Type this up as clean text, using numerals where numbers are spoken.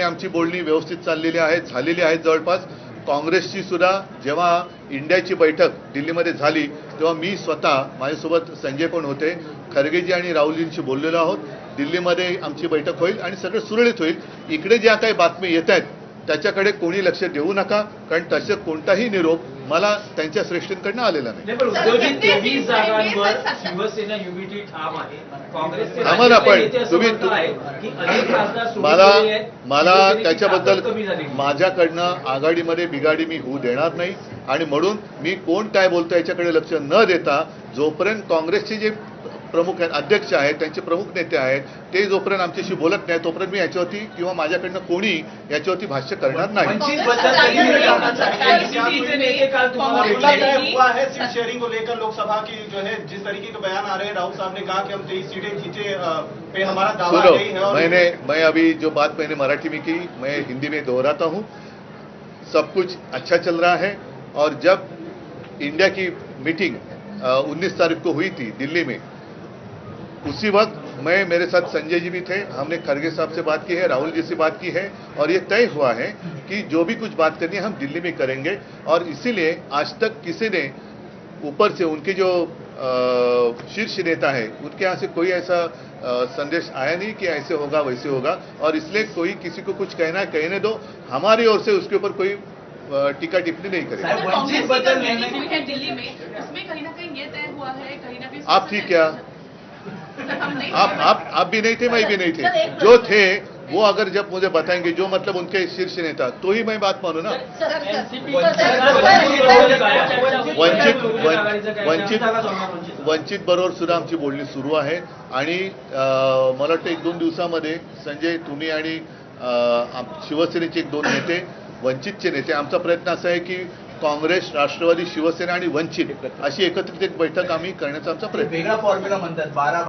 पद्धतीने आमची बोलणी व्यवस्थित चाललेली आहेत, झालेली आहेत. जवळपास काँग्रेसची सुद्धा जेव्हा इंडियाची बैठक दिल्लीमध्ये झाली तेव्हा मी स्वतः माझ्यासोबत संजय पण होते, खरगेजी आणि राहुलजींशी बोललेलो आहोत. दिल्लीमध्ये आमची बैठक होईल आणि सगळं सुरळीत होईल. इकडे ज्या काही बातमी येत आहेत त्याच्याकडे कोणी लक्ष देऊ नका, कारण तसं कोणताही निरोप मला त्यांच्या श्रेष्ठींकडनं आलेला नाही. आम्हाला पण तुम्ही मला त्याच्याबद्दल माझ्याकडनं आघाडीमध्ये बिघाडी मी होऊ देणार नाही. आणि म्हणून मी कोण काय बोलतो याच्याकडे लक्ष न देता जोपर्यंत काँग्रेसचे जे प्रमुख अध्यक्ष आहेत, त्यांचे प्रमुख नेते आहेत, ते जोपर्यंत आमच्याशी बोलत नाही तोपर्यंत मी याच्यावरती किंवा माझ्याकडनं कोणी याच्यावरती भाष्य करणार नाही. शेयरिंग को लेकर लोकसभा की जो है जिस तरीके के बयान आ रहे हैं, राहुल साहब ने कहा कि हम 23 सीटें जीते पे हमारा दावा नहीं है। मैं अभी जो बात मैंने मराठी में की मैं हिंदी में दोहराता हूँ. सब कुछ अच्छा चल रहा है और जब इंडिया की मीटिंग 19 तारीख को हुई थी दिल्ली में, उसी वक्त मेरे साथ संजय जी भी थे. हमने खरगे साहब से बात की है, राहुल जी से बात की है और ये तय हुआ है कि जो भी कुछ बात करनी है हम दिल्ली में करेंगे. और इसीलिए आज तक किसी ने ऊपर से उनके जो शीर्ष नेता है उनके यहाँ से कोई ऐसा संदेश आया नहीं कि ऐसे होगा वैसे होगा. और इसलिए कोई किसी को कुछ कहना है कहने दो, हमारी ओर से उसके ऊपर कोई टीका टिप्पणी नहीं करेगा. दिल्ली में उसमें कहीं ना कहीं ये तय हुआ है, कहीं ना कहीं आप थी क्या? आप भी नहीं थे, मैं भी नहीं थे. जो थे वो अगर जब मुझे बताएंगे जो मतलब उनके शीर्ष नेता, तो ही मैं बात मानू ना. वंचित बरोबर सुद्धा आमची बोलणी सुरू आहे आणि मला वाटतं 1-2 दिवसामध्ये संजय तुम्ही आणि शिवसेनेचे 1-2 नेते, वंचितचे नेते, आमचा प्रयत्न असा आहे की काँग्रेस, राष्ट्रवादी, शिवसेना आणि वंचित अशी एकत्रित एक बैठक आम्ही करण्याचा आमचा प्रयत्न. वेगळा फॉर्म्युला म्हणतात 12